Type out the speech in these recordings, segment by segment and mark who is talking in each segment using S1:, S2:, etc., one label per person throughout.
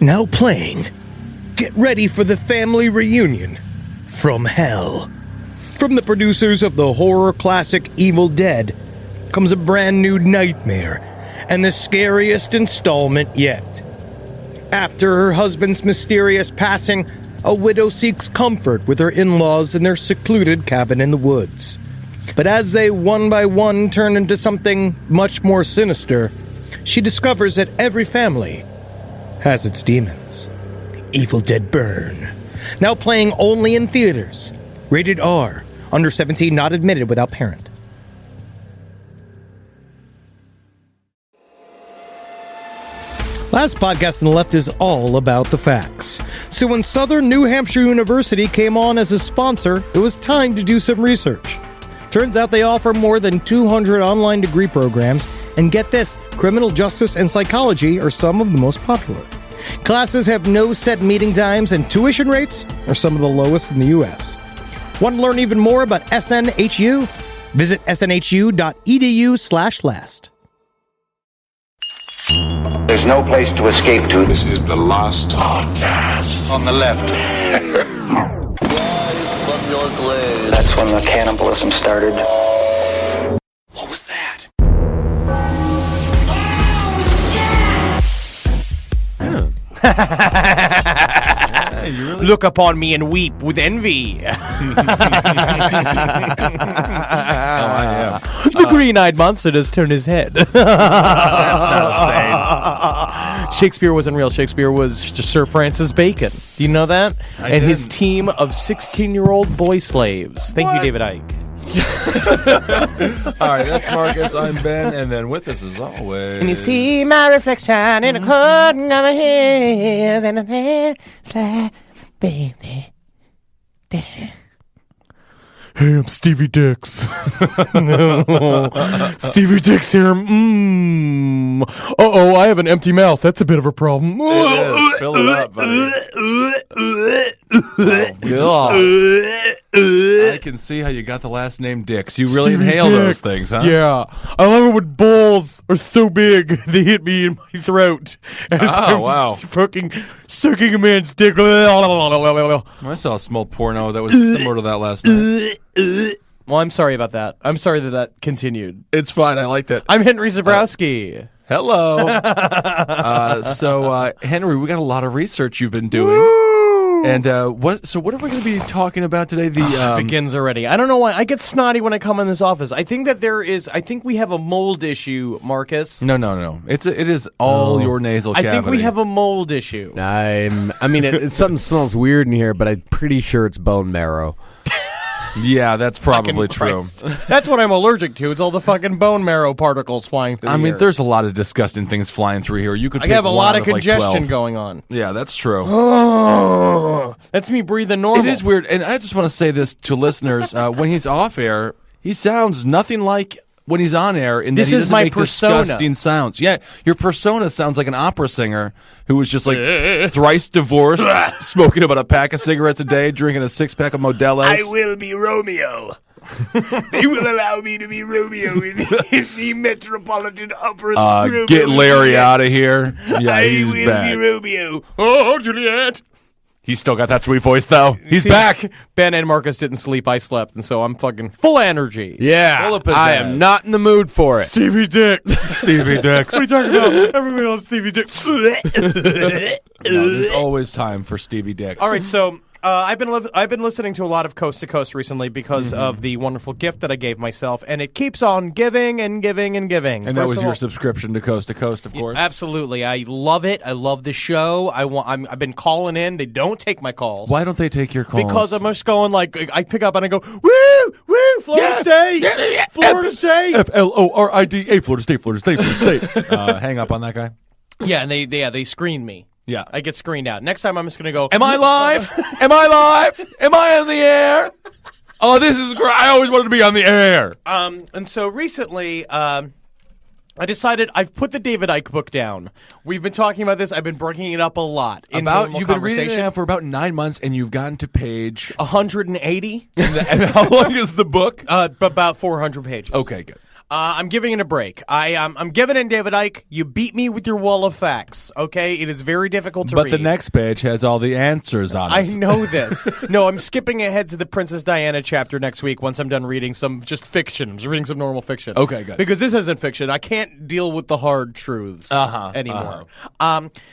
S1: Now playing, get ready for the family reunion from hell. From the producers of the horror classic Evil Dead comes a brand new nightmare and the scariest installment yet. After her husband's mysterious passing, a widow seeks comfort with her in-laws in their secluded cabin in the woods. But as they one by one turn into something much more sinister, she discovers that every family has its demons. Evil Dead Burn. Now playing only in theaters. Rated R. Under 17, not admitted without parent. Last podcast on the left is all about the facts. So when Southern New Hampshire University came on as a sponsor, it was time to do some research. Turns out they offer more than 200 online degree programs, and get this, criminal justice and psychology are some of the most popular. Classes have no set meeting times, and tuition rates are some of the lowest in the U.S. Want to learn even more about SNHU? Visit snhu.edu/last.
S2: There's no place to escape to.
S3: This is the last podcast.
S2: On the left.
S4: From your grave.
S2: That's when the cannibalism started.
S3: What was that?
S5: Really? Look upon me and weep with envy.
S6: I am.
S5: The green-eyed monster has turned his head.
S6: That's not the same.
S5: Shakespeare wasn't real. Shakespeare was Sir Francis Bacon. Do you know that? And his team of 16-year-old boy slaves. Thank you, David Icke.
S6: All right, that's Marcus. I'm Ben, and then with us as always.
S5: And you see my reflection in a curtain of my hands and a hand slap, baby.
S7: Hey, I'm Stevie Dix. Stevie Dix here. Uh-oh, I have an empty mouth. That's a bit of a problem.
S6: It is. Fill it up, buddy. I can see how you got the last name Dix. You really
S7: Stevie
S6: inhale those
S7: Dix.
S6: things, huh?
S7: Yeah. I love it when balls are so big they hit me in my throat.
S6: Oh, wow.
S7: Fucking sucking a man's dick.
S6: I saw a small porno that was similar to that last night.
S5: Well, I'm sorry about that. I'm sorry that continued.
S6: It's fine. I liked it.
S5: I'm Henry Zabrowski.
S6: Hello. So, Henry, we got a lot of research you've been doing. And what are we going to be talking about today? The
S5: begins already. I don't know why I get snotty when I come in this office. I think that I think we have a mold issue, Marcus.
S6: No. It is all your nasal cavity.
S5: I think we have a mold issue.
S8: Something smells weird in here, but I'm pretty sure it's bone marrow.
S6: Yeah, that's probably true.
S5: That's what I'm allergic to. It's all the fucking bone marrow particles flying through.
S6: I mean, there's a lot of disgusting things flying through here. You could.
S5: I have a lot of
S6: like
S5: congestion
S6: 12.
S5: going on.
S6: Yeah, that's true.
S5: That's me breathing normal.
S6: It is weird, and I just want to say this to listeners: when he's off air, he sounds nothing like when he's on air. In that
S5: This
S6: he
S5: is
S6: doesn't
S5: my
S6: make
S5: persona.
S6: disgusting sounds. Yeah, your persona sounds like an opera singer who was just like thrice divorced, smoking about a pack of cigarettes a day, drinking a 6-pack of Modelo's.
S1: I will be Romeo. They will allow me to be Romeo in the Metropolitan Opera.
S6: Get Larry out of here. Yeah, he's back.
S1: Be Romeo.
S7: Oh, Juliet.
S6: He's still got that sweet voice, though. He's
S5: See,
S6: back.
S5: Ben and Marcus didn't sleep. I slept, and so I'm fucking full energy.
S8: Yeah,
S6: Full of pizzazz.
S8: I am not in the mood for it.
S7: Stevie Dix.
S6: Stevie Dix.
S7: What are you talking about? Everybody loves Stevie Dix.
S6: There's always time for Stevie Dix.
S5: All right, so I've been listening to a lot of Coast to Coast recently because of the wonderful gift that I gave myself, and it keeps on giving and giving and giving.
S6: And that was your subscription to Coast, of course?
S5: Absolutely. I love it. I love the show. I've been calling in. They don't take my calls.
S6: Why don't they take your calls?
S5: Because I'm just going like, I pick up and I go, woo, Florida State, Florida State.
S6: Florida, Florida State. Hang up on that guy.
S5: Yeah, and they screen me.
S6: Yeah.
S5: I get screened out. Next time I'm just going to go,
S6: Am I live? Am I live? Am I on the air? Oh, this is great. I always wanted to be on the air.
S5: And so recently, I decided I've put the David Icke book down. We've been talking about this. I've been bringing it up a lot.
S6: You've been reading it now for about 9 months, and you've gotten to page
S5: 180.
S6: and how long is the book?
S5: About 400 pages.
S6: Okay, good.
S5: I'm giving it a break. I'm giving in, David Icke. You beat me with your wall of facts. Okay, it is very difficult to read.
S6: But the next page has all the answers on it.
S5: I know this. No, I'm skipping ahead to the Princess Diana chapter next week once I'm done reading some just fiction. I'm just reading some normal fiction.
S6: Okay, good.
S5: Because this isn't fiction. I can't deal with the hard truths anymore.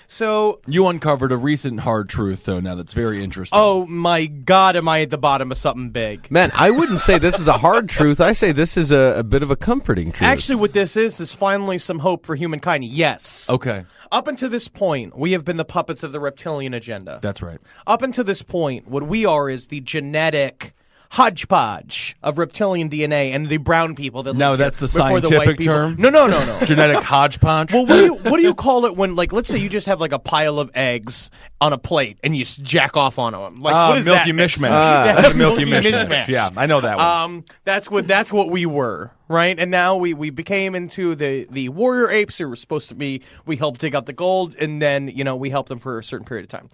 S5: So
S6: you uncovered a recent hard truth, though, now that's very interesting.
S5: oh my God, am I at the bottom of something big?
S8: Man, I wouldn't say this is a hard truth. I say this is a bit of a comforting truth.
S5: Actually, what this is finally some hope for humankind. Yes.
S6: Okay.
S5: Up until this point, we have been the puppets of the reptilian agenda.
S6: That's right.
S5: Up until this point, what we are is the genetic hodgepodge of reptilian DNA and the brown people that
S6: No,
S5: lived
S6: that's
S5: here
S6: the
S5: before
S6: scientific
S5: white people.
S6: term?
S5: No.
S6: Genetic hodgepodge?
S5: Well, what do you call it when, like, let's say you just have like a pile of eggs on a plate and you jack off on them? Like, what is
S6: milky
S5: that?
S6: mishmash.
S5: Yeah,
S6: Milky mishmash. Yeah, I know that one.
S5: That's what we were, right? And now we became into the warrior apes who were supposed to be. We helped dig out the gold, and then we helped them for a certain period of time.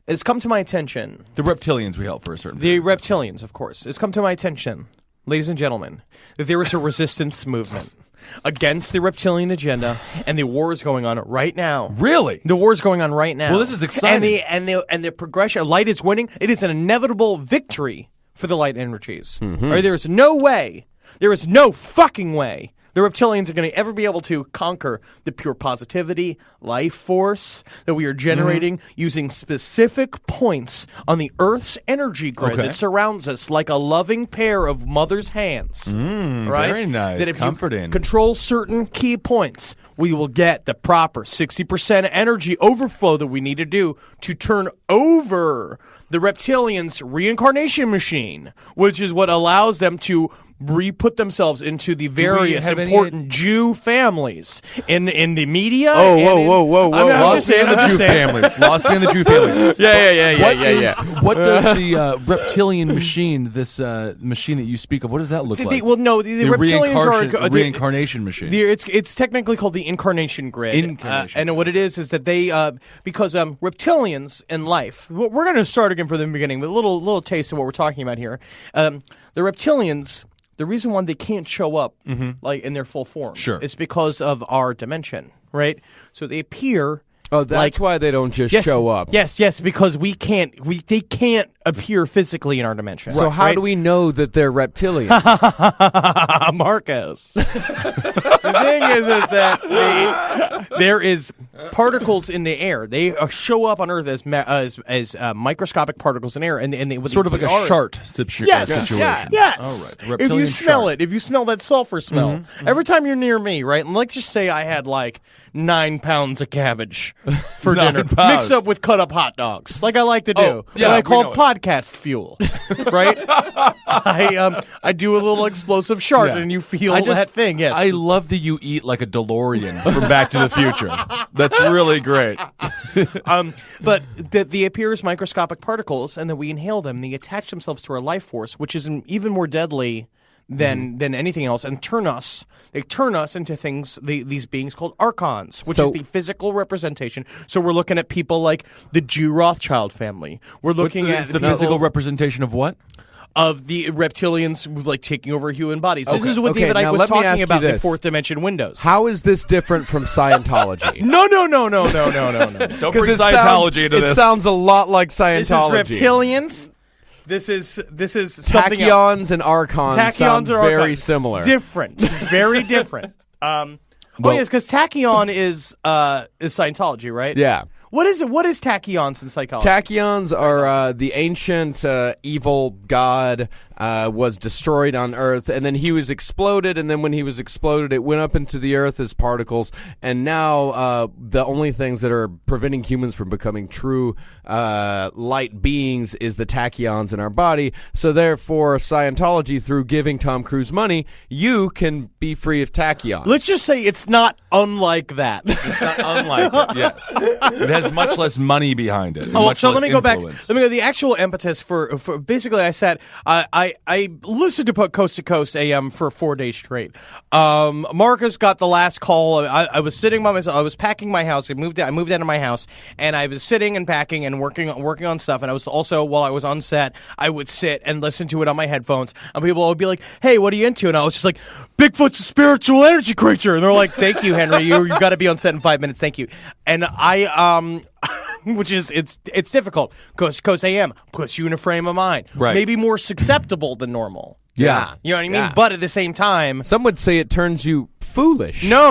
S5: It's come to my attention.
S6: The reptilians we help for a certain
S5: The
S6: period.
S5: reptilians, of course. It's come to my attention, ladies and gentlemen, that there is a resistance movement against the reptilian agenda, and the war is going on right now.
S6: Really?
S5: The war is going on right now.
S6: Well, this is exciting.
S5: And the progression, light is winning. It is an inevitable victory for the light energies. Or there is no way, there is no fucking way the reptilians are going to ever be able to conquer the pure positivity, life force that we are generating using specific points on the Earth's energy grid that surrounds us like a loving pair of mother's hands. Right?
S6: Very nice.
S5: That if
S6: Comforting.
S5: you control certain key points, we will get the proper 60% energy overflow that we need to do to turn over the reptilians' reincarnation machine, which is what allows them to re-put themselves into the various
S6: have any-
S5: important Jew families in the media.
S8: Oh,
S5: and
S8: whoa.
S5: I'm
S6: Lost
S5: just
S6: me
S5: saying,
S6: in the
S5: I'm
S6: Jew
S5: just saying.
S6: families. Lost me in the Jew families.
S8: Yeah.
S6: What does the reptilian machine, this machine that you speak of, what does that look like?
S5: Well, no, the reptilians are
S6: reincarnation machine.
S5: It's technically called the incarnation grid. And what it is that they because reptilians in life. We're going to start again from the beginning with a little taste of what we're talking about here. The reptilians. The reason why they can't show up like in their full form is because of our dimension, right? So they appear.
S8: Oh, that's why they don't just show up.
S5: Yes, because they can't appear physically in our dimension.
S8: So how do we know that they're reptilians?
S5: Marcus. The thing is that there is particles in the air. They show up on Earth as microscopic particles in air, and they
S6: sort of like a shart situation.
S5: Yes.
S6: All right.
S5: If you smell it, if you smell that sulfur smell, every time you're near me, right? And let's just say I had like 9 pounds of cabbage for
S6: 9
S5: dinner,
S6: pounds.
S5: mixed up with cut up hot dogs, like I like to do.
S6: Oh, yeah,
S5: I
S6: we
S5: call
S6: know it.
S5: podcast fuel, right? I do a little explosive shart, and you feel that thing. Yes,
S6: I love that you eat like a DeLorean from Back to the Future. That's really great.
S5: But they appear as microscopic particles, and then we inhale them. And they attach themselves to our life force, which is even more deadly than anything else, and turn us into things, these beings called archons, which is the physical representation. So we're looking at people like the Jew Rothschild family. We're looking at
S6: the physical representation of what?
S5: Of the reptilians like taking over human bodies. This is what
S8: Okay,
S5: David Icke
S8: now
S5: was
S8: let me ask
S5: talking
S8: you
S5: about, the
S8: this.
S5: fourth dimension windows.
S8: How is this different from Scientology?
S5: No.
S6: Don't bring Scientology into this.
S7: It sounds a lot like
S5: This
S7: Scientology.
S5: is reptilians. This is something else.
S8: Tachyons and archons sound
S5: are
S8: very
S5: archons.
S8: similar.
S5: Different. It's very different. Yes, because tachyon is Scientology, right?
S8: Yeah.
S5: What is it? What is tachyons in psychology?
S8: Tachyons are the ancient evil god was destroyed on Earth, and then he was exploded, and then when he was exploded, it went up into the Earth as particles, and now the only things that are preventing humans from becoming true light beings is the tachyons in our body. So therefore, Scientology, through giving Tom Cruise money, you can be free of tachyons.
S5: Let's just say it's not unlike that.
S6: It's not unlike it, yes. It has much less money behind it.
S5: Oh,
S6: much
S5: so
S6: less
S5: let me go back.
S6: influence.
S5: Let me go. The actual impetus for basically, I said I I listened to Coast AM for 4 days straight. Marcus got the last call. I was sitting by myself. I was packing my house. I moved out of my house, and I was sitting and packing and working on stuff. And I was also, while I was on set, I would sit and listen to it on my headphones. And people would be like, "Hey, what are you into?" And I was just like, "Bigfoot's a spiritual energy creature." And they're like, "Thank you, Henry. You got to be on set in 5 minutes. Thank you." And I which is it's difficult. Coast AM puts you in a frame of mind,
S6: Right.
S5: maybe more susceptible than normal.
S6: Yeah.
S5: You know what I mean?
S8: Yeah.
S5: But at the same time,
S8: Some would say it turns you foolish.
S5: no.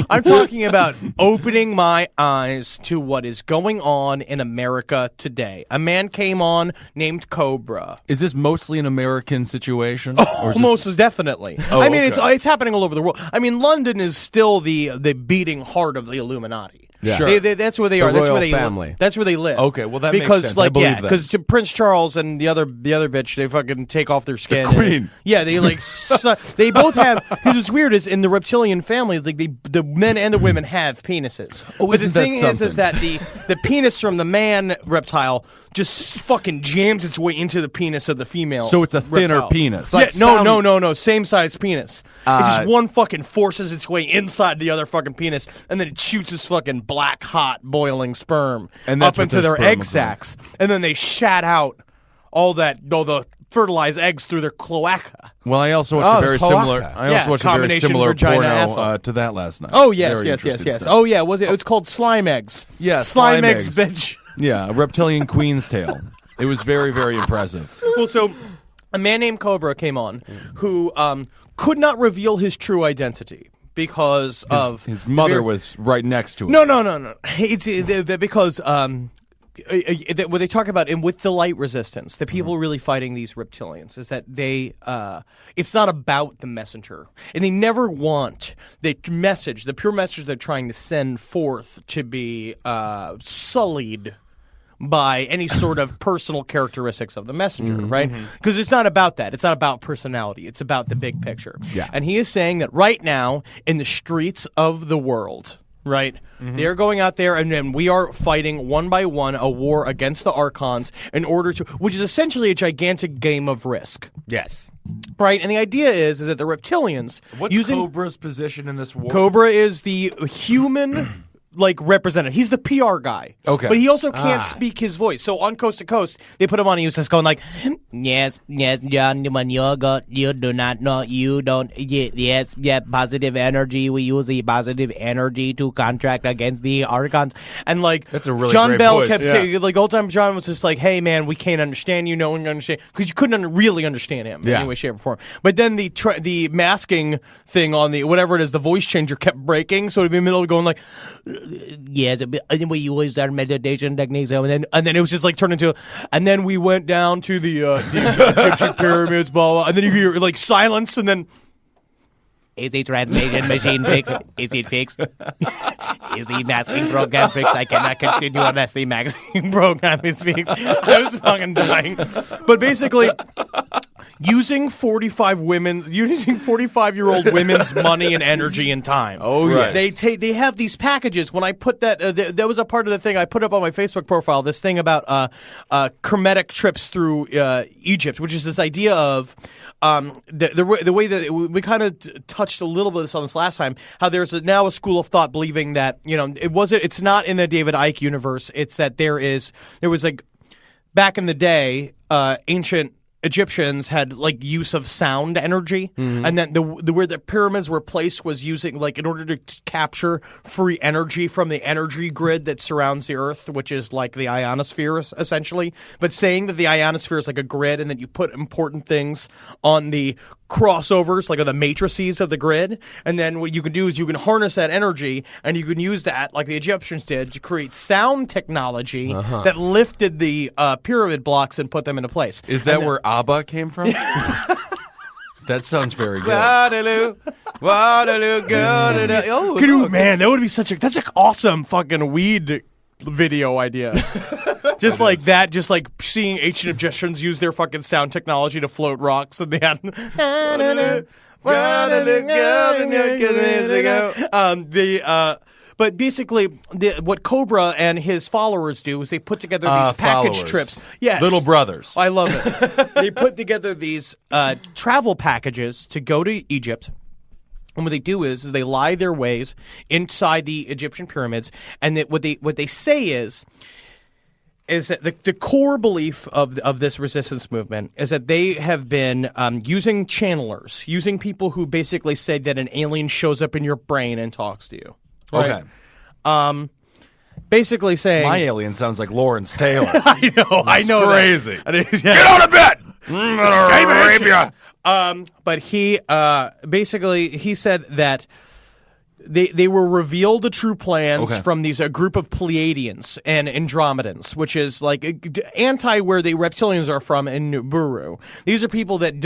S5: I'm talking about opening my eyes to what is going on in America today. A man came on named Cobra.
S6: Is this mostly an American situation? Or is this-
S5: Most definitely.
S6: Oh,
S5: I mean,
S6: okay.
S5: it's happening all over the world. I mean, London is still the beating heart of the Illuminati.
S8: Yeah.
S6: Sure.
S5: That's where they are.
S8: The
S5: That's where
S8: royal
S5: they
S8: family.
S5: That's where they live.
S6: Okay, well, that makes
S5: because
S6: sense. I
S5: like
S6: believe that.
S5: because Prince Charles and the other bitch, they fucking take off their skin.
S6: queen.
S5: Yeah, they like they both have. Because what's weird is in the reptilian family, like the men and the women have penises.
S6: Oh,
S5: but the
S6: isn't that
S5: thing is that the penis from the man reptile just fucking jams its way into the penis of the female.
S6: So it's a thinner
S5: reptile.
S6: penis.
S5: Yeah,
S6: Like
S5: no, same size penis. It just one fucking forces its way inside the other fucking penis, and then it shoots this fucking black hot boiling sperm
S6: And that's
S5: up
S6: what
S5: into
S6: their
S5: their
S6: sperm
S5: egg
S6: looks like.
S5: sacs, and then they shat out all the fertilized eggs through their cloaca.
S6: Well, I also watched
S8: Oh,
S6: a very
S8: cloaca.
S6: similar. I
S5: Yeah,
S6: also watched a very
S5: combination
S6: similar
S5: vagina
S6: porno
S5: asshole.
S6: to that last night.
S5: Oh yes,
S6: Very
S5: yes.
S6: interesting stuff.
S5: Oh yeah, it's called slime eggs.
S6: Yeah,
S5: slime
S6: slime
S5: eggs,
S6: eggs.
S5: bitch.
S6: Yeah, a reptilian queen's tale. It was very, very impressive.
S5: Well, so a man named Cobra came on who could not reveal his true identity because of
S6: His mother was right next to him.
S5: No. It's because what they talk about with the light resistance, the people really fighting these reptilians is that they it's not about the messenger, and they never want the pure message they're trying to send forth to be sullied by any sort of personal characteristics of the messenger, right? Because it's not about that. It's not about personality. It's about the big picture.
S8: Yeah.
S5: And he is saying that right now in the streets of the world, right, they're going out there and then we are fighting one by one a war against the Archons in order to, which is essentially a gigantic game of Risk.
S8: Yes.
S5: Right? And the idea is that the reptilians
S6: What's
S5: using
S6: Cobra's position in this war?
S5: Cobra is the human representative. He's the PR guy.
S6: Okay.
S5: But he also can't speak his voice. So on Coast to Coast, they put him on and he was just going like, yes, John, when you do not know, you don't, yes, positive energy. We use the positive energy to contract against the Archons. And
S6: That's a really
S5: John
S6: great
S5: Bell
S6: voice,
S5: kept
S6: yeah.
S5: saying, the whole time John was just like, hey man, we can't understand you, no one can understand, because you couldn't really understand him in
S8: Yeah.
S5: any way, shape, or form. But then the masking thing on the, whatever it is, the voice changer kept breaking, so it'd be in the middle of going like, yes, and then we used our meditation techniques, and then it was just like turned into, and then we went down to the Egyptian pyramids, blah, blah, and then you hear like silence, and then is the translation machine fixed? Is it fixed? Is the masking program fixed? I cannot continue unless the masking program is fixed. I was fucking dying. But basically, using 45-year-old women's money and energy and time.
S8: Oh, yes.
S5: They have these packages. When I put that, that was a part of the thing I put up on my Facebook profile. This thing about hermetic trips through Egypt, which is this idea of the way that we kind of touched a little bit of this on this last time. How there's now a school of thought believing that it's not in the David Icke universe. It's that there was like back in the day, ancient Egyptians had like use of sound energy, and then the where the pyramids were placed was using like in order to capture free energy from the energy grid that surrounds the Earth, which is like the ionosphere essentially. But saying that the ionosphere is like a grid, and that you put important things on the crossovers, like on the matrices of the grid, and then what you can do is you can harness that energy, and you can use that, like the Egyptians did, to create sound technology that lifted the pyramid blocks and put them into place.
S6: Is that where ABBA came from? That sounds very good.
S8: Waterloo,
S5: Could you, man, that would be that's an awesome fucking weed video idea. Just like that, just like seeing ancient Egyptians use their fucking sound technology to float rocks, and they had But basically, what Cobra and his followers do is they put together these package
S6: followers.
S5: trips. Yes.
S6: Little brothers.
S5: I love it. They put together these travel packages to go to Egypt. And what they do is they lie their ways inside the Egyptian pyramids, and what they say is that the core belief of this resistance movement is that they have been using channelers, using people who basically say that an alien shows up in your brain and talks to you. Right?
S6: Okay.
S5: Basically saying
S6: My alien sounds like Lawrence Taylor.
S5: I know
S6: crazy.
S5: That.
S6: Get out of bed! Rape ya!
S5: But he basically he said that they were revealed the true plans from these a group of Pleiadians and Andromedans, which is like anti where the Reptilians are from in Nibiru. These are people that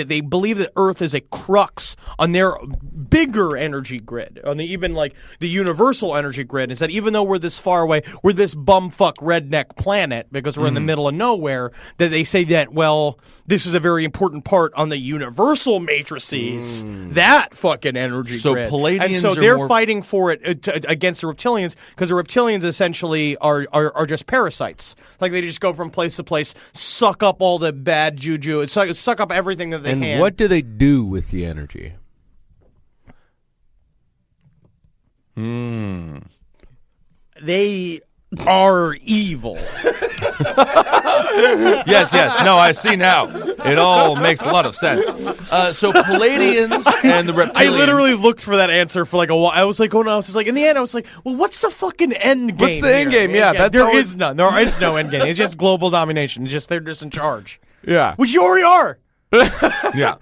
S5: they believe that Earth is a crux on their bigger energy grid, on even like the universal energy grid. Is that even though we're this far away, we're this bumfuck redneck planet because we're in the middle of nowhere, that they say that, well, this is a very important part on the universal matrices, that fucking energy grid.
S6: Palladians
S5: and so
S6: are
S5: they're
S6: more
S5: fighting for it against the Reptilians because the Reptilians essentially are just parasites. Like they just go from place to place, suck up all the bad juju, suck up everything that they can.
S8: And what do they do with the energy?
S5: They are evil.
S6: Yes. No, I see now. It all makes a lot of sense. So Palladians and the Reptilians.
S5: I literally looked for that answer for like a while. I was like, oh no, I was just like, in the end, I was like, well, what's the fucking end game?
S8: What's the end game? Yeah, that's
S5: there
S8: always-
S5: is none. There is no end game. It's just global domination. It's just they're just in charge,
S8: Yeah.
S5: which you already are.
S6: Yeah.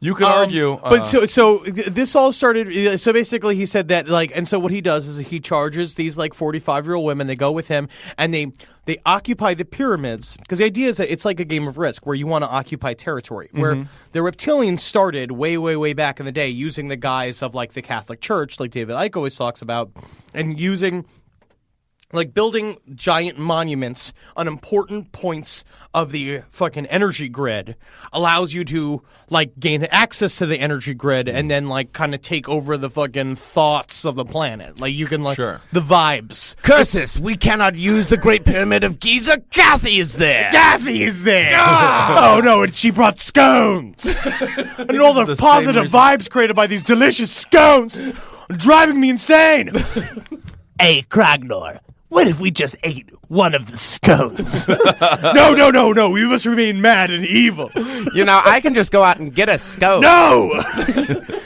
S6: You could argue.
S5: But so this all started. So basically, he said that and so what he does is he charges these 45-year-old women. They go with him and they occupy the pyramids because the idea is that it's like a game of Risk where you want to occupy territory. Where the Reptilians started way back in the day using the guise of the Catholic Church, like David Icke always talks about, and using. Building giant monuments on important points of the fucking energy grid allows you to, gain access to the energy grid and then, kind of take over the fucking thoughts of the planet. You can,
S6: Sure.
S5: the vibes.
S8: Curses! We cannot use the Great Pyramid of Giza. Kathy is there!
S5: Kathy is there! Oh, no, and she brought scones! And all the
S6: the same
S5: positive
S6: reason-
S5: vibes created by these delicious scones are driving me insane! Hey, Kragnor. What if we just ate one of the scones? No. We must remain mad and evil.
S8: I can just go out and get a scone.
S5: No!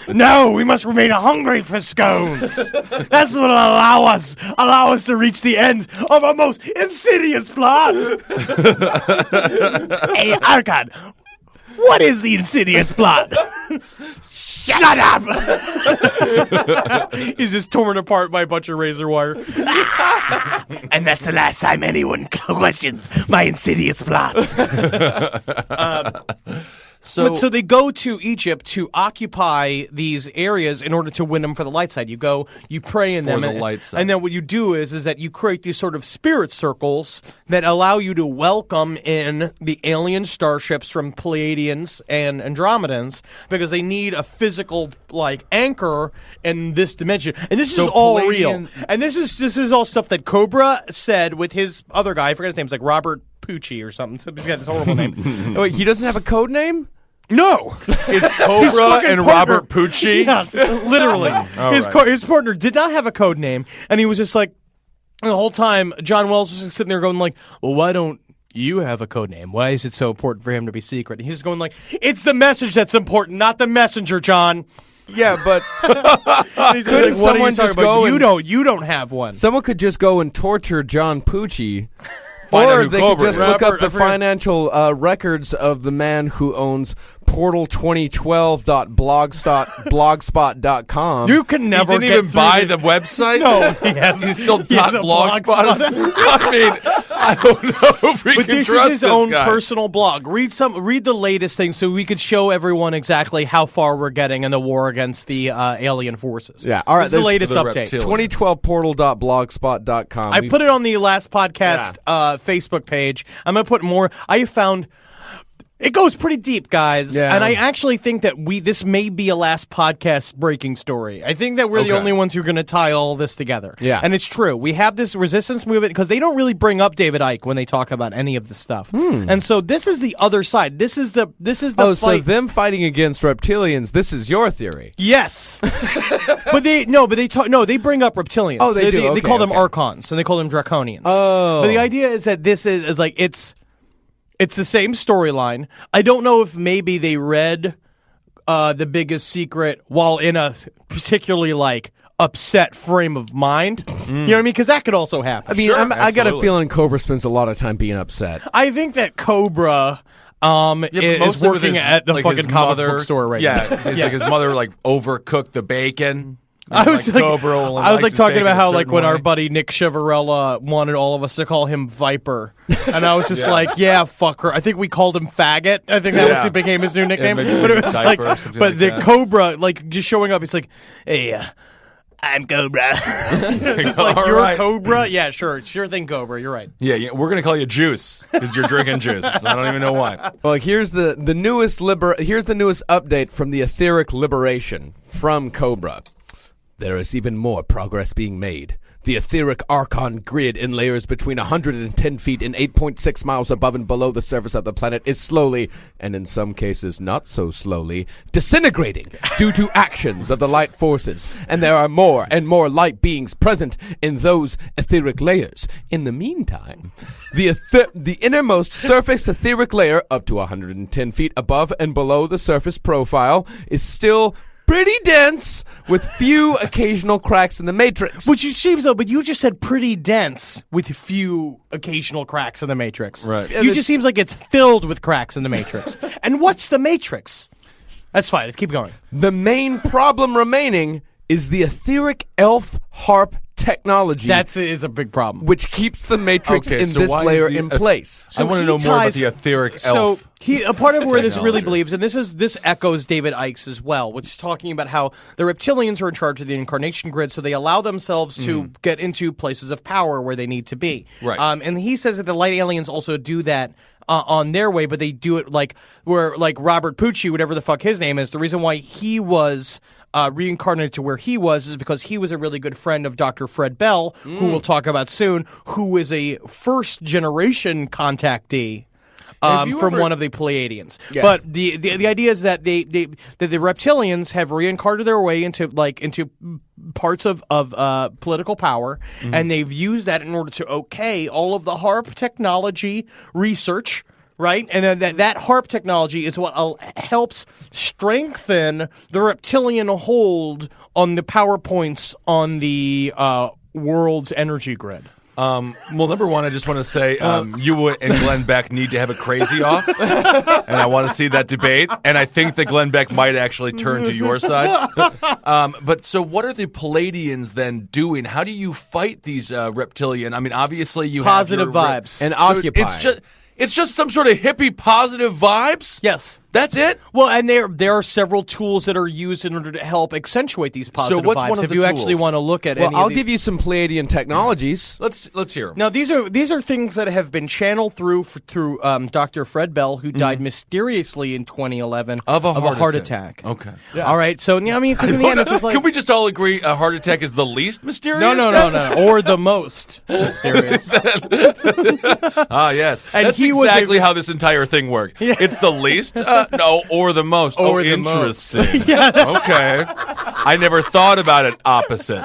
S5: No, we must remain hungry for scones. That's what will allow us to reach the end of our most insidious plot. Hey, Archon, what is the insidious plot? Shut up! He's just torn apart by a bunch of razor wire. And that's the last time anyone questions my insidious plot. So they go to Egypt to occupy these areas in order to win them for the light side. You go, you pray in them,
S6: the light side.
S5: and then what you do is that you create these sort of spirit circles that allow you to welcome in the alien starships from Pleiadians and Andromedans because they need a physical anchor in this dimension. And this is all real. And this is all stuff that Cobra said with his other guy. I forget his name. It's Robert Pucci or something. So he's got this horrible name.
S8: Wait, he doesn't have a code name?
S5: No,
S6: it's Cobra
S5: fucking
S6: and
S5: partner-
S6: Robert Pucci.
S5: Yes, literally. His partner did not have a code name, and he was just the whole time. John Wells was just sitting there going well, why don't you have a code name? Why is it so important for him to be secret? And he's just going it's the message that's important, not the messenger, John.
S8: Yeah, but
S5: He's
S8: couldn't someone just go
S5: You don't have one.
S8: someone could just go and torture John Pucci.
S6: Find out
S8: Or
S6: who
S8: they
S6: Cobra
S8: could just
S6: is.
S8: look
S5: Robert,
S8: up the
S5: I forget-
S8: financial records of the man who owns portal2012.blogspot.com.
S5: You can never
S6: He didn't
S5: get
S6: even buy
S5: through
S6: the website.
S5: No, he has.
S6: He's still
S5: he has a
S6: .blogspot. I mean, I don't know if we
S5: But
S6: can
S5: this
S6: trust
S5: is his own
S6: guy.
S5: personal blog. Read the latest thing so we could show everyone exactly how far we're getting in the war against the alien forces.
S8: Yeah, all right,
S5: This is the
S8: there's
S5: latest
S6: the
S5: update.
S6: reptilians.
S8: 2012portal.blogspot.com.
S5: I put it on the last podcast Facebook page. I'm going to put more. I found It goes pretty deep, guys.
S8: Yeah.
S5: And I actually think that this may be a last podcast breaking story. I think that we're the
S6: Okay.
S5: only ones who are going to tie all this together.
S8: Yeah.
S5: And it's true. We have this resistance movement because they don't really bring up David Icke when they talk about any of the stuff. And so this is the other side. This is the
S8: Oh,
S5: fight.
S8: so them fighting against reptilians, this is your theory.
S5: Yes, but they bring up reptilians.
S8: Oh, they do?
S5: They
S8: Okay,
S5: call them
S8: okay.
S5: archons and they call them draconians.
S8: Oh.
S5: But the idea is that this is like it's the same storyline. I don't know if maybe they read The Biggest Secret while in a particularly like upset frame of mind. You know what I mean? Because that could also happen.
S8: I mean,
S6: Sure,
S8: I got a
S6: absolutely.
S8: feeling Cobra spends a lot of time being upset.
S5: I think that Cobra
S6: but
S5: is
S6: mostly with
S5: working
S6: his-
S5: at the
S6: like
S5: fucking
S6: his
S5: comic
S6: mother,
S5: book store right now.
S6: Yeah, it's like his mother like overcooked the bacon.
S5: I was like,
S6: Cobra only
S5: I was
S6: likes
S5: like
S6: his
S5: talking
S6: bacon
S5: about
S6: a
S5: how like
S6: certain
S5: when our
S6: way.
S5: buddy Nick Chiavarella wanted all of us to call him Viper, and I was just like, yeah, fuck her. I think we called him Faggot. I think that
S6: Yeah.
S5: became his new nickname.
S6: maybe
S5: But it was
S6: Diaper
S5: like,
S6: or something
S5: but
S6: like
S5: the
S6: that.
S5: Cobra like just showing up. It's like, hey, I'm Cobra. It's like
S6: All
S5: you're
S6: right.
S5: Cobra. Yeah, sure thing, Cobra. You're right.
S6: Yeah, we're gonna call you Juice because you're drinking juice. I don't even know why.
S8: Well, here's the newest here's the newest update from the etheric liberation from Cobra. There is even more progress being made. The etheric Archon grid in layers between 110 feet and 8.6 miles above and below the surface of the planet is slowly, and in some cases not so slowly, disintegrating due to actions of the light forces. And there are more and more light beings present in those etheric layers. In the meantime, the innermost surface etheric layer, up to 110 feet above and below the surface profile, is still pretty dense, with few occasional cracks in the matrix.
S5: Which seems though, but you just said pretty dense with few occasional cracks in the matrix.
S6: Right.
S5: You just seems like it's filled with cracks in the matrix. And what's the matrix? That's fine. Let's keep going.
S8: The main problem remaining is the etheric elf harp technology,
S5: That is a big problem.
S8: which keeps the matrix
S6: Okay,
S8: in
S6: so
S8: this
S6: why is
S8: layer
S6: the
S8: in place.
S6: I want to
S5: he
S6: know more about
S5: ties-
S6: the etheric
S5: So
S6: elf.
S5: a part of where this really
S6: technology.
S5: believes, and this echoes David Icke's as well, which is talking about how the reptilians are in charge of the incarnation grid, so they allow themselves to get into places of power where they need to be.
S6: Right.
S5: And he says that the light aliens also do that on their way, but they do it like where like Robert Pucci, whatever the fuck his name is. The reason why he was reincarnated to where he was is because he was a really good friend of Dr. Fred Bell, who we'll talk about soon, who is a first generation contactee.
S6: Have you
S5: From
S6: ever-
S5: one of the Pleiadians,
S8: Yes.
S5: but the idea is that that the reptilians have reincarnated their way into parts of political power, and they've used that in order to okay all of the HARP technology research. Right, and then that HARP technology is what helps strengthen the reptilian hold on the power points on the world's energy grid.
S6: Well, number one, I just want to say you and Glenn Beck need to have a crazy off, and I want to see that debate. And I think that Glenn Beck might actually turn to your side. But so, what are the Palladians then doing? How do you fight these reptilian? I mean, obviously you
S5: Positive
S6: have your
S5: vibes.
S8: And
S6: So
S8: occupy.
S6: It's just some sort of hippie positive vibes.
S5: Yes.
S6: That's it.
S5: Well, and there are several tools that are used in order to help accentuate these positive
S6: what's
S5: vibes.
S6: one of
S5: if
S6: the
S5: you actually
S6: tools?
S5: want to look at
S8: Well,
S5: any
S8: I'll
S5: of these.
S8: give you some Pleiadian technologies.
S6: Let's hear 'em.
S5: Now these are things that have been channeled through Dr. Fred Bell, who died mysteriously in 2011
S6: Of a heart
S5: attack.
S6: Okay.
S5: All right. So I mean, because in the end, it's just like
S6: Can we just all agree a heart attack is the least mysterious?
S5: no, or the most mysterious.
S6: Ah, yes.
S5: And
S6: That's
S5: he was
S6: exactly how this entire thing worked. It's the least? No, or the most.
S5: Or
S6: oh,
S5: the most.
S6: interesting. Okay. I never thought about it opposite.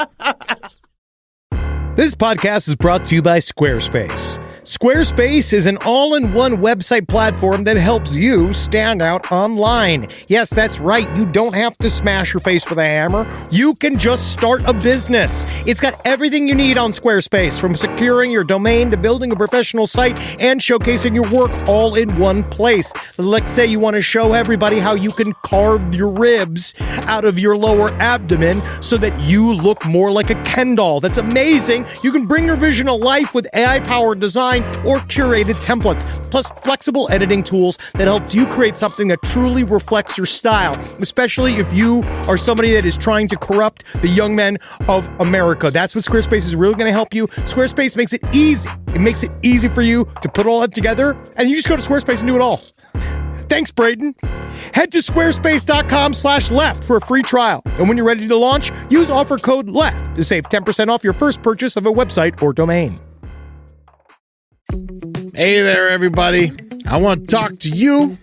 S1: This podcast is brought to you by Squarespace. Squarespace is an all-in-one website platform that helps you stand out online. Yes, that's right. You don't have to smash your face with a hammer. You can just start a business. It's got everything you need on Squarespace, from securing your domain to building a professional site and showcasing your work all in one place. Let's say you want to show everybody how you can carve your ribs out of your lower abdomen so that you look more like a Ken doll. That's amazing. You can bring your vision to life with AI-powered design or curated templates, plus flexible editing tools that helps you create something that truly reflects your style, especially if you are somebody that is trying to corrupt the young men of America. That's what Squarespace is really going to help you. Squarespace makes it easy. It makes it easy for you to put all that together, and you just go to Squarespace and do it all. Thanks, Braden. Head to squarespace.com/left for a free trial. And when you're ready to launch, use offer code LEFT to save 10% off your first purchase of a website or domain.
S4: Hey there, everybody. I want to talk to you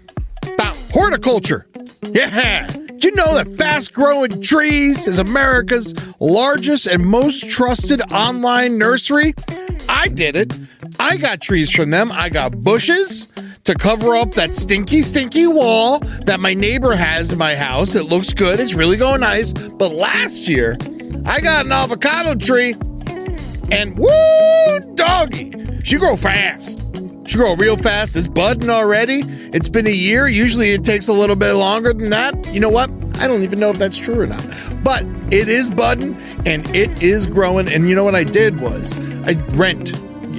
S4: about horticulture. Yeah. Did you know that Fast Growing Trees is America's largest and most trusted online nursery? I did it. I got trees from them. I got bushes to cover up that stinky wall that my neighbor has in my house. It looks good. It's really going nice. But last year, I got an avocado tree, and woo, doggy, she grow fast. She grow real fast. It's budding already. It's been a year. Usually it takes a little bit longer than that. You know what? I don't even know if that's true or not. But it is budding, and it is growing. And you know what I did was I rent.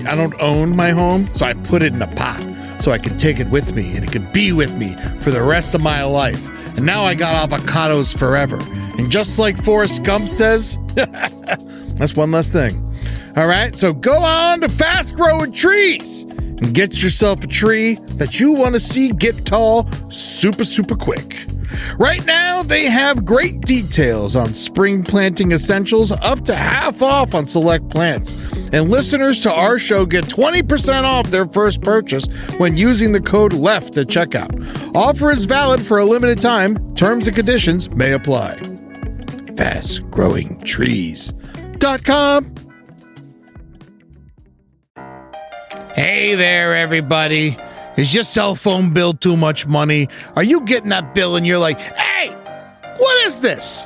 S4: I don't own my home, so I put it in a pot so I could take it with me, and it could be with me for the rest of my life. And now I got avocados forever. And just like Forrest Gump says, that's one less thing. All right, so go on to Fast Growing Trees and get yourself a tree that you want to see get tall super quick. Right now, they have great details on spring planting essentials, up to half off on select plants. And listeners to our show get 20% off their first purchase when using the code LEFT at checkout. Offer is valid for a limited time. Terms and conditions may apply. FastGrowingTrees.com. Hey there, everybody. Is your cell phone bill too much money? Are you getting that bill and you're like, hey, what is this?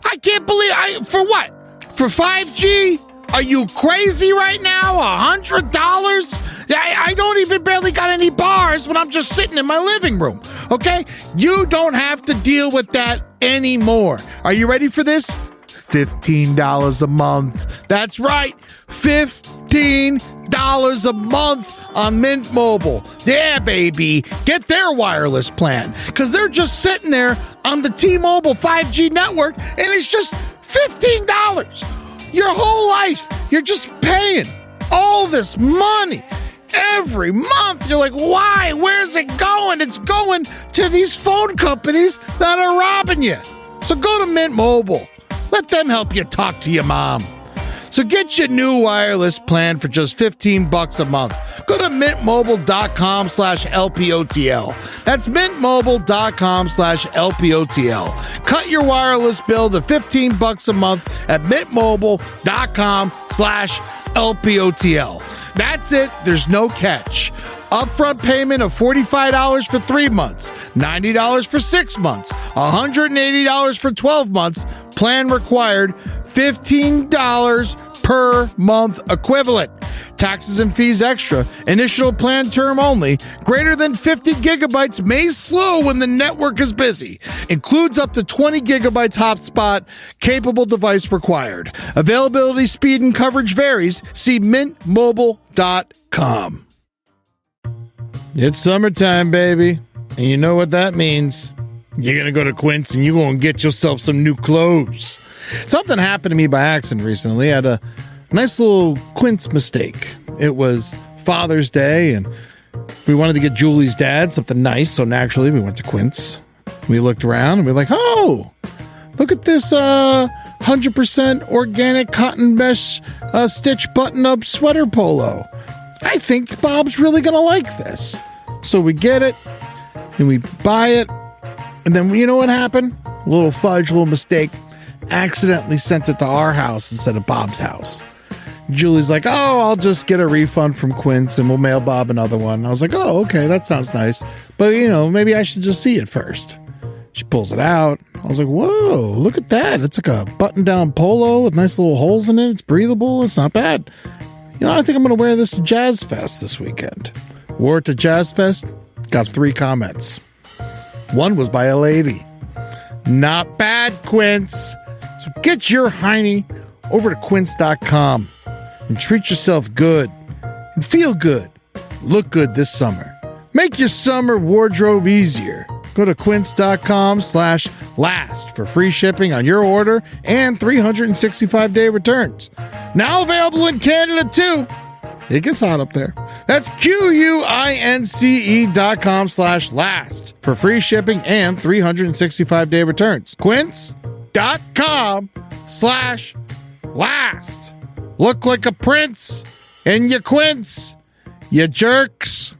S4: I can't believe for what? For 5G? Are you crazy right now? $100? I don't even barely got any bars when I'm just sitting in my living room. Okay? You don't have to deal with that anymore. Are you ready for this? $15 a month. That's right. $15 a month on Mint Mobile. Yeah, baby. Get their wireless plan, because they're just sitting there on the T-Mobile 5G network, and it's just $15. Your whole life, you're just paying all this money every month. You're like, why? Where's it going? It's going to these phone companies that are robbing you. So go to Mint Mobile. Let them help you talk to your mom. So get your new wireless plan for just $15 a month. Go to mintmobile.com/LPOTL. That's mintmobile.com/LPOTL. Cut your wireless bill to $15 a month at mintmobile.com/LPOTL. That's it. There's no catch. Upfront payment of $45 for 3 months, $90 for 6 months, $180 for 12 months. Plan required, $15 per month equivalent. Taxes and fees extra. Initial plan term only. Greater than 50 gigabytes may slow when the network is busy. Includes up to 20 gigabytes hotspot. Capable device required. Availability, speed, and coverage varies. See mintmobile.com. It's summertime, baby. And you know what that means. You're going to go to Quince and you're going to get yourself some new clothes. Something happened to me by accident recently. I had a nice little Quince mistake. It was Father's Day, and we wanted to get Julie's dad something nice, so naturally we went to Quince. We looked around, and we were like, oh, look at this 100% organic cotton mesh stitch button-up sweater polo. I think Bob's really going to like this. So we get it, and we buy it, and then you know what happened? A little fudge, a little mistake. Accidentally sent it to our house instead of Bob's house. Julie's like, oh, I'll just get a refund from Quince and we'll mail Bob another one. I was like, oh, okay, that sounds nice. But, maybe I should just see it first. She pulls it out. I was like, whoa, look at that. It's like a button-down polo with nice little holes in it. It's breathable. It's not bad. I think I'm going to wear this to Jazz Fest this weekend. Wore it to Jazz Fest. Got 3 comments. One was by a lady. Not bad, Quince. So get your hiney over to quince.com and treat yourself good and feel good. Look good this summer. Make your summer wardrobe easier. Go to quince.com/last for free shipping on your order and 365-day returns. Now available in Canada, too. It gets hot up there. That's QUINCE.com/last for free shipping and 365-day returns. Quince.com/last. Look like a prince and you quince, you jerks.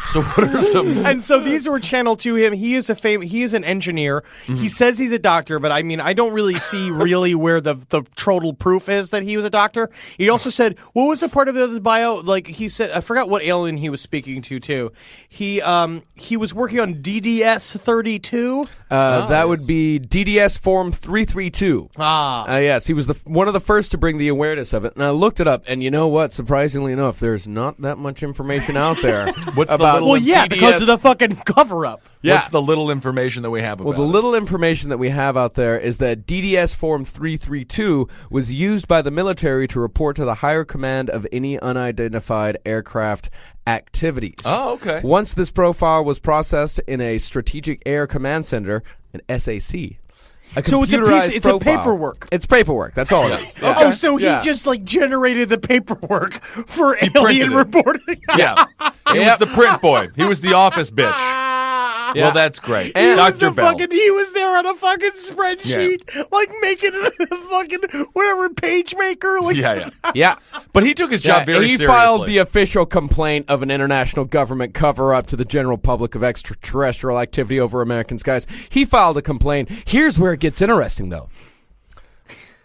S6: So what are some?
S5: And so these were channeled to him. He is he is an engineer. He says he's a doctor, but I mean, I don't really see where the total proof is that he was a doctor. He also said, what was the part of the bio? Like he said, I forgot what alien he was speaking to too. He was working on DDS-32.
S8: That would be DDS Form 332. Yes, he was one of the first to bring the awareness of it. And I looked it up, and you know what? Surprisingly enough, there's not that much information out there.
S6: What's
S8: about
S6: the
S5: Well, yeah, because of the fucking cover-up.
S8: Yeah.
S6: What's the little information that we have about
S8: Well, the little information that we have out there is that DDS Form 332 was used by the military to report to the higher command of any unidentified aircraft activities.
S6: Oh, okay.
S8: Once this profile was processed in a Strategic Air Command Center, an SAC.
S5: So it's a paperwork.
S8: It's paperwork. That's all it is.
S6: Yeah.
S5: Oh, so he
S8: Yeah.
S5: just like generated the paperwork for alien
S6: printed it.
S5: reporting.
S6: Yeah. He was the print boy. He was the office bitch.
S8: Yeah.
S6: Well, that's great.
S8: And
S6: Dr. Bell.
S5: He was there on a fucking spreadsheet, like making a fucking whatever page maker. Like,
S6: Yeah.
S8: Yeah.
S6: But he took his job very
S8: he
S6: seriously.
S8: filed the official complaint of an international government cover-up to the general public of extraterrestrial activity over American skies. He filed a complaint. Here's where it gets interesting, though.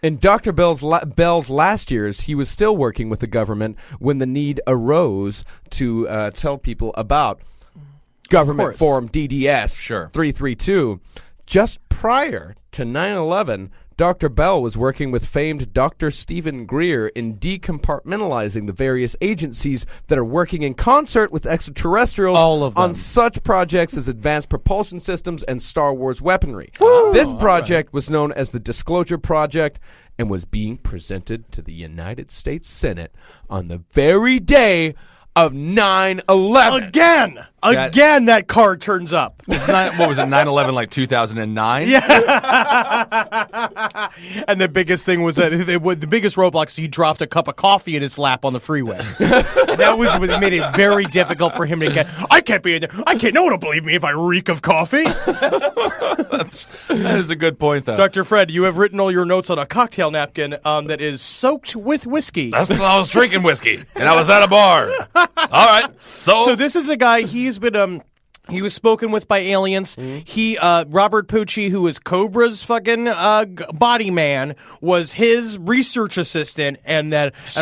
S8: In Dr. Bell's last years, he was still working with the government when the need arose to tell people about Government Form DDS 332. Just prior to 9/11, Dr. Bell was working with famed Dr. Stephen Greer in decompartmentalizing the various agencies that are working in concert with extraterrestrials
S5: All of them.
S8: on such projects as advanced propulsion systems and Star Wars weaponry. This project was known as the Disclosure Project and was being presented to the United States Senate on the very day of 9/11.
S5: Again, that card turns up.
S6: What was it, 9/11, like 2009?
S5: Yeah. And the biggest thing was that the biggest roadblock is he dropped a cup of coffee in his lap on the freeway. That was what made it very difficult for him to get. I can't be in there. No one will believe me if I reek of coffee.
S6: That is a good point, though.
S5: Dr. Fred, you have written all your notes on a cocktail napkin that is soaked with whiskey.
S6: That's because I was drinking whiskey, and I was at a bar. All right. So
S5: this is the guy. He's been he was spoken with by aliens. He Robert Pucci, who is Cobra's fucking body man, was his research assistant, and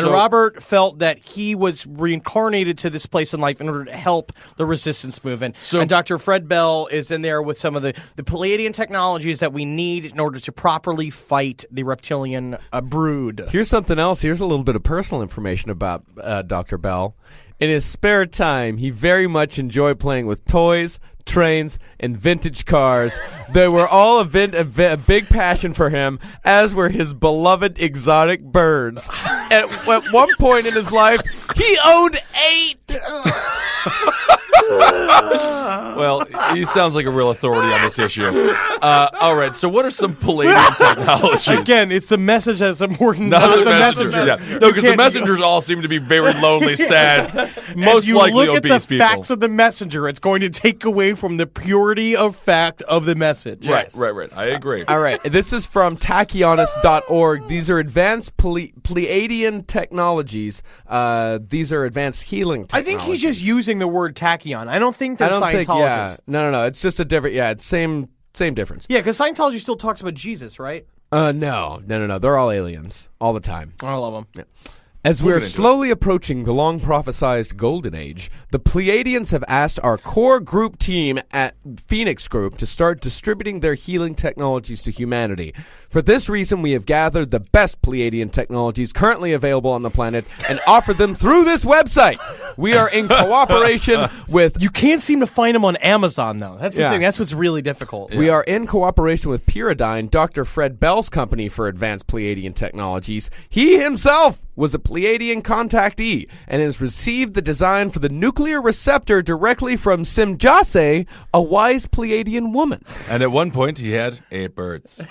S5: Robert felt that he was reincarnated to this place in life in order to help the resistance movement. And Dr. Fred Bell is in there with some of the Pleiadian technologies that we need in order to properly fight the reptilian brood.
S8: Here's something else. Here's a little bit of personal information about Dr. Bell. In his spare time, he very much enjoyed playing with toys, trains, and vintage cars. They were all a big passion for him, as were his beloved exotic birds. At one point in his life, he owned 8.
S6: Well, he sounds like a real authority on this issue. All right, so what are some Palladian technologies?
S5: Again, it's the message that's important,
S6: Not the
S5: messenger.
S6: messenger. Yeah. No, because the messengers all seem to be very lonely, sad, most likely
S5: look
S6: obese
S5: at the
S6: people.
S5: facts of the messenger, it's going to take away from the purity of fact of the message.
S6: Right. I agree.
S8: All right. This is from tachyonis.org. These are advanced Pleiadian technologies. These are advanced healing
S5: I
S8: technologies.
S5: think he's just using the word tachyon. I don't think they're Scientologists.
S8: No. It's just a different. Yeah, it's same difference.
S5: Yeah, because Scientology still talks about Jesus, right?
S8: No. They're all aliens all the time.
S5: All of them.
S8: Yeah. As we're slowly approaching the long-prophesized Golden Age, the Pleiadians have asked our core group team at Phoenix Group to start distributing their healing technologies to humanity. For this reason, we have gathered the best Pleiadian technologies currently available on the planet and offered them through this website. We are in cooperation with...
S5: You can't seem to find them on Amazon, though. That's the thing. That's what's really difficult.
S8: We are in cooperation with Pyridine, Dr. Fred Bell's company for advanced Pleiadian technologies. He himself was a Pleiadian contactee and has received the design for the nuclear receptor directly from Simjase, a wise Pleiadian woman.
S6: And at one point, he had 8 birds.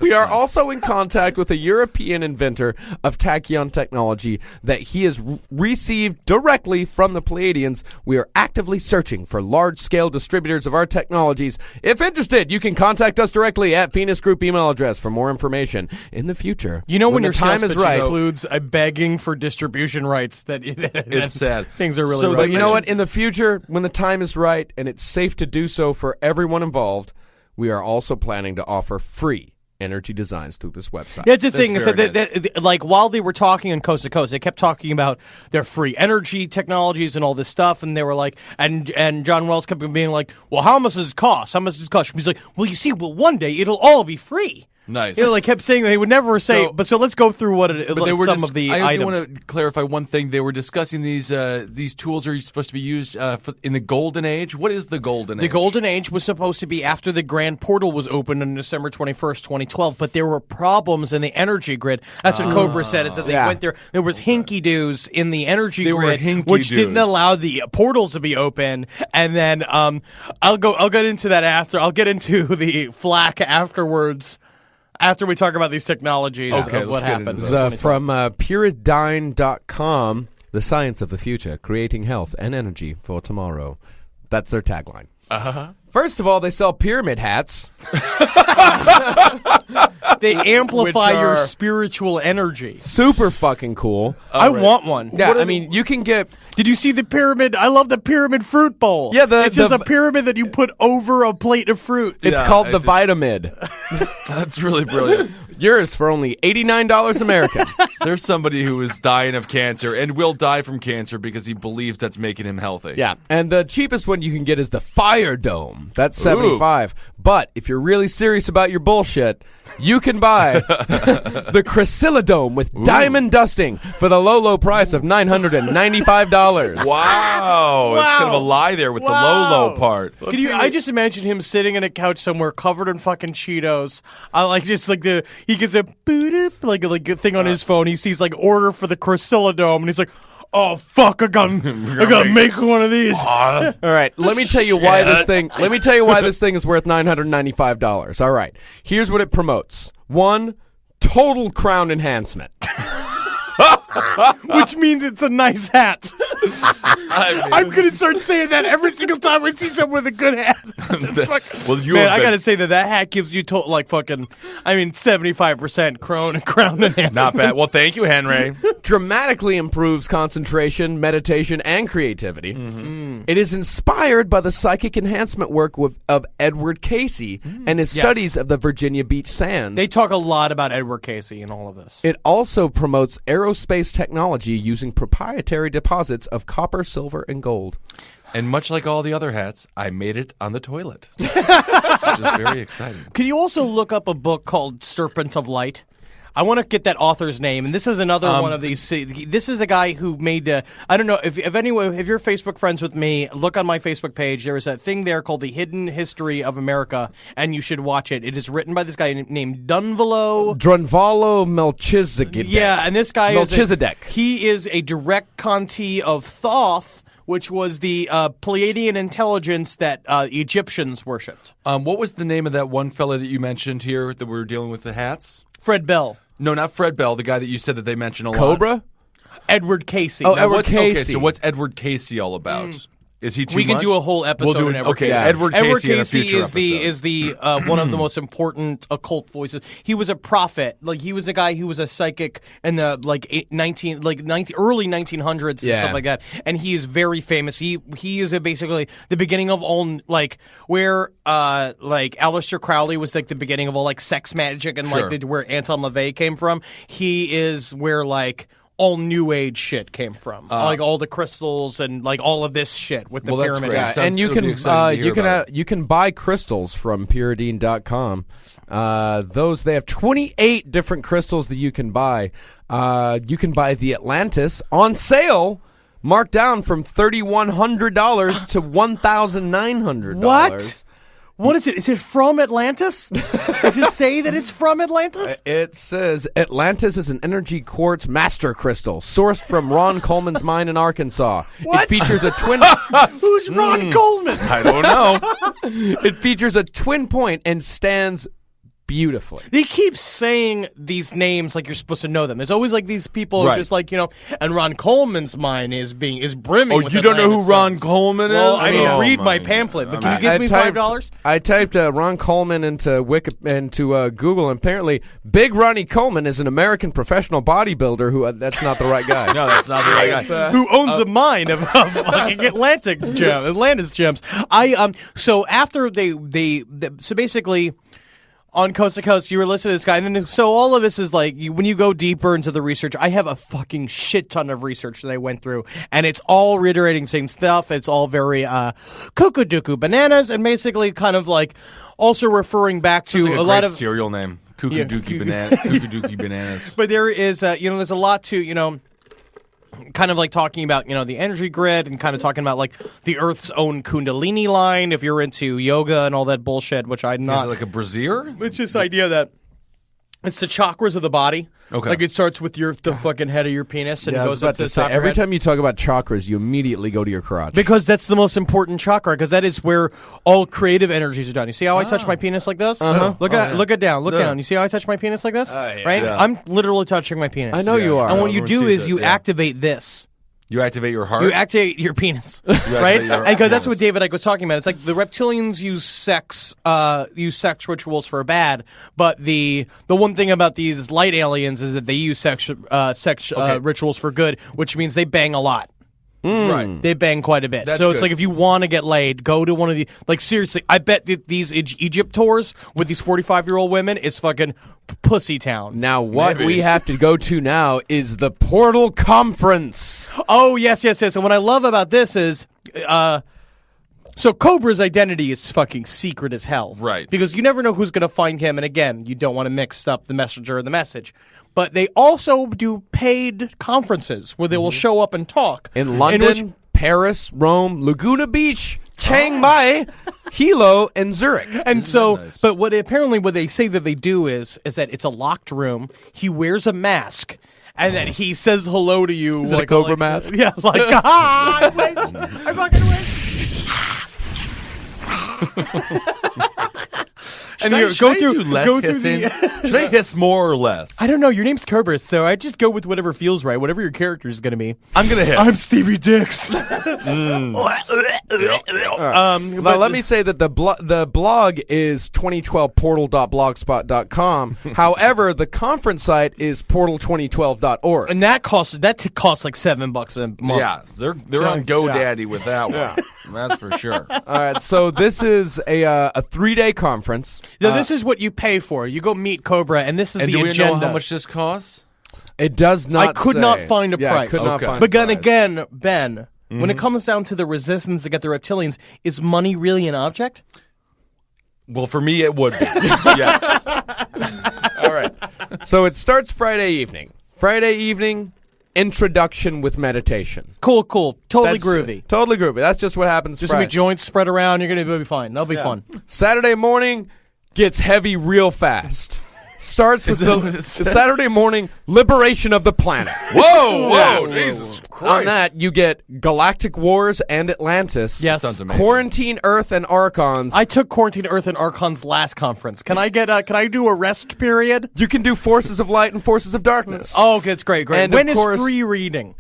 S8: We are also in contact with a European inventor of tachyon technology that he has received directly from the Pleiadians. We are actively searching for large-scale distributors of our technologies. If interested, you can contact us directly at Venus Group email address for more information in the future.
S5: You know when
S8: the
S5: your
S8: time is right.
S5: includes a begging for distribution rights,
S6: It's sad.
S5: Things are really
S6: So,
S5: rough.
S8: But you know what? In the future, when the time is right and it's safe to do so for everyone involved, we are also planning to offer free energy designs through this website.
S5: That's the thing is
S6: very
S5: that, like, while they were talking on Coast to Coast, they kept talking about their free energy technologies and all this stuff, and they were like, and John Wells kept being like, well, how much does it cost? How much does it cost? He's like, well, you see, one day it'll all be free.
S6: Nice.
S5: You know, like kept saying they would never say. So let's go through what it,
S6: But they were
S5: some of the
S6: I do
S5: items.
S6: want to clarify one thing. They were discussing these tools are supposed to be used in the Golden Age. What is the Golden Age?
S5: The Golden Age was supposed to be after the Grand Portal was opened on December 21st, 2012, but there were problems in the energy grid. That's what Cobra said, is that they went there. There was hinky-doos in the energy grid, which didn't allow the portals to be open. And then I'll get into that after. I'll get into the flack afterwards. After we talk about these technologies of what happens.
S8: From Pyridine.com, the science of the future, creating health and energy for tomorrow. That's their tagline. First of all, they sell pyramid hats.
S5: They amplify
S8: Which
S5: your
S8: are
S5: spiritual energy.
S8: Super fucking cool.
S5: I want one.
S8: Yeah, I mean, you can get...
S5: Did you see the pyramid? I love the pyramid fruit bowl.
S8: Yeah,
S5: it's just a pyramid that you put over a plate of fruit.
S8: It's called the Vitamid.
S6: That's really brilliant.
S8: Yours for only $89 American.
S6: There's somebody who is dying of cancer and will die from cancer because he believes that's making him healthy.
S8: Yeah, and the cheapest one you can get is the Fire Dome. That's $75. But if you're really serious about your bullshit, you can buy the Chrysilla Dome with diamond dusting for the low price of $995.
S6: Wow. It's kind of a lie there with the low part.
S5: I just imagine him sitting on a couch somewhere covered in fucking Cheetos. He gets a boot like a thing on his phone. He sees like order for the Chrysilla Dome, and he's like, oh fuck, I gotta make one of these.
S8: All right, let me tell you why this thing. Let me tell you why this thing is worth $995. All right, here's what it promotes: 1, total crown enhancement.
S5: Which means it's a nice hat. I'm going to start saying that every single time I see someone with a good hat. I got to say that hat gives you 75% crown enhancement.
S6: Not bad. Well, thank you, Henry.
S8: Dramatically improves concentration, meditation, and creativity. It is inspired by the psychic enhancement work of Edward Casey and his studies of the Virginia Beach sands.
S5: They talk a lot about Edward Casey in all of this.
S8: It also promotes aerospace technology using proprietary deposits of copper, silver, and gold.
S6: And much like all the other hats, I made it on the toilet, which is very exciting.
S5: Can you also look up a book called Serpent of Light? I want to get that author's name, and this is another one of these. This is the guy who made the. I don't know if you're Facebook friends with me. Look on my Facebook page. There is a thing there called The Hidden History of America, and you should watch it. It is written by this guy named Drunvalo
S8: Melchizedek.
S5: Yeah, and this guy
S8: Melchizedek.
S5: He is a direct contee of Thoth, which was the Pleiadian intelligence that Egyptians worshipped.
S6: What was the name of that one fella that you mentioned here that we were dealing with the hats?
S5: Fred Bell.
S6: No, not Fred Bell, the guy that you said that they mentioned a lot.
S8: Cobra?
S5: Edward Casey.
S8: Oh, Edward Casey.
S6: Okay, so what's Edward Casey all about? Is he too
S5: We can
S6: much?
S5: do a whole episode on Edward Casey.
S6: Edward Casey in a future
S5: is the one of the most important occult voices. He was a prophet. Like he was a guy who was a psychic in the early 1900s and stuff like that. And he is very famous. He is basically the beginning of all where Aleister Crowley was like the beginning of all sex magic and where Anton LaVey came from. He is where all New Age shit came from, all the crystals and all of this shit with the pyramid.
S6: That's
S8: and you can buy crystals from Pyridine.com. They have 28 different crystals that you can buy. You can buy the Atlantis on sale, marked down from $3,100 to $1,900.
S5: What? What is it? Is it from Atlantis? Does it say that it's from Atlantis?
S8: It says Atlantis is an energy quartz master crystal sourced from Ron Coleman's mine in Arkansas.
S5: What?
S8: It features a twin.
S5: Who's Ron Coleman?
S6: I don't know.
S8: It features a twin point and stands beautifully.
S5: They keep saying these names like you're supposed to know them. There's always like these people who are
S6: Right.
S5: just like, and Ron Coleman's mind is brimming.
S6: Oh,
S5: with
S6: you don't know who
S5: Atlantis
S6: Ron
S5: songs.
S6: Coleman is?
S5: Well, I mean,
S6: Oh,
S5: read my
S6: God.
S5: pamphlet, but
S6: I
S5: can you give me $5?
S8: I typed Ron Coleman into Google, and apparently Big Ronnie Coleman is an American professional bodybuilder who that's not the right guy.
S6: No, that's not the right guy.
S5: Who owns the mine of fucking Atlantis gems? So after so basically. On Coast to Coast, you were listening to this guy, and then so all of this is like when you go deeper into the research. I have a fucking shit ton of research that I went through, and it's all reiterating the same stuff. It's all very cuckoo dooku bananas, and basically kind of like also referring back to
S6: Sounds like
S5: a lot of
S6: cereal name. Cuckoo
S5: Yeah.
S6: Dookie Banana. Cuckoo Dookie Bananas.
S5: But there is, there's a lot to, kind of like talking about, the energy grid and kind of talking about like the Earth's own Kundalini line. If you're into yoga and all that bullshit, which I'm
S6: Is
S5: not.
S6: it like a brassiere?
S5: It's this idea that it's the chakras of the body.
S6: Okay.
S5: Like it starts with the fucking head of your penis and
S8: Yeah,
S5: it
S8: I was
S5: goes up
S8: about
S5: to
S8: to
S5: the top
S8: say,
S5: of your
S8: every
S5: head.
S8: time you talk about chakras, you immediately go to your crotch.
S5: Because that's the most important chakra, because that is where all creative energies are done. You see how I touch my penis like this? Look down. Look down. You see how I touch my penis like this? Right?
S6: Yeah.
S5: I'm literally touching my penis.
S8: I know you are.
S5: And what you do
S6: Everyone
S5: is
S6: sees
S5: you
S6: it, yeah.
S5: activate this.
S6: You activate your heart?
S5: You activate your penis, right?
S6: activate your
S5: And because that's what
S6: penis.
S5: David Icke was talking about. It's like the reptilians use sex rituals for bad, but the one thing about these light aliens is that they use sex rituals for good, which means they bang a lot.
S6: Right.
S5: They bang quite a bit.
S6: That's
S5: so it's
S6: good.
S5: like if you want to get laid, go to one of the seriously. I bet these Egypt tours with these 45-year-old women is fucking pussy town.
S8: Now, what we have to go to now is the Portal Conference.
S5: Oh, yes. And what I love about this is, so Cobra's identity is fucking secret as hell.
S6: Right.
S5: Because you never know who's going to find him, and again, you don't want to mix up the messenger and the message. But they also do paid conferences where they will show up and talk.
S8: In London,
S5: which-
S8: Paris, Rome, Laguna Beach, Chiang Mai, Hilo, and Zurich.
S5: And so,
S6: nice?
S5: but what they say that they do is that it's a locked room. He wears a mask. And then he says hello to you.
S8: Is it a Cobra mask?
S5: Yeah, like, I wish. I fucking wish. And you
S6: Should I do less hissing? Should I hiss more or less?
S5: I don't know. Your name's Cobra, so I just go with whatever feels right, whatever your character is going to be.
S6: I'm going to hiss.
S5: I'm Stevie Dix.
S8: Now, let me say that the blog is 2012portal.blogspot.com. However, the conference site is portal2012.org.
S5: And that costs like $7 a month.
S6: Yeah, they're on GoDaddy with that one. That's for sure.
S8: All right, so this is a 3-day conference.
S5: Now, this is what you pay for. You go meet Cobra, and this is
S6: And
S5: the
S6: do we
S5: agenda.
S6: know how much this costs?
S8: It does not
S5: I could
S8: say.
S5: not find a
S8: Yeah, I
S5: price.
S8: could not
S6: Okay.
S8: find
S5: But
S8: a
S5: then
S8: price.
S5: again, Ben, when it comes down to the resistance to get the reptilians, is money really an object?
S6: Well, for me, it would be. Yes.
S8: All right. So it starts Friday evening. Introduction with meditation.
S5: Cool. Totally
S8: That's-
S5: groovy.
S8: Totally groovy. That's just what happens
S5: Just some
S8: Friday.
S5: joints spread around. You're going to be fine. That'll be fun.
S8: Saturday morning gets heavy real fast. Starts with the Saturday morning liberation of the planet.
S6: Whoa, Jesus Christ.
S8: On that, you get Galactic Wars and Atlantis.
S5: Yes.
S6: Sounds amazing.
S8: Quarantine Earth and Archons.
S5: I took Quarantine Earth and Archon's last conference. Can I do a rest period?
S8: You can do Forces of Light and Forces of Darkness.
S5: Oh, okay, that's great.
S8: And
S5: When
S8: of
S5: is
S8: course-
S5: free reading?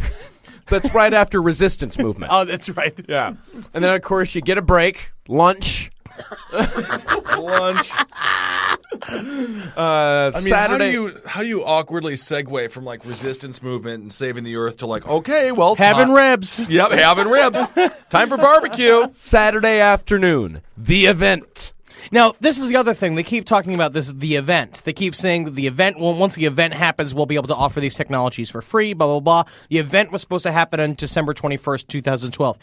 S8: That's right after Resistance Movement.
S5: Oh, that's right.
S8: Yeah. And then, of course, you get a break, lunch.
S6: Lunch.
S8: Saturday.
S6: How do you awkwardly segue from like resistance movement and saving the earth to like, okay, well,
S5: Having ribs.
S6: Yep, having ribs. Time for barbecue.
S8: Saturday afternoon, the event.
S5: Now, this is the other thing. They keep talking about this, the event. They keep saying that the event, well, once the event happens, we'll be able to offer these technologies for free, blah, blah, blah. The event was supposed to happen on December 21st, 2012.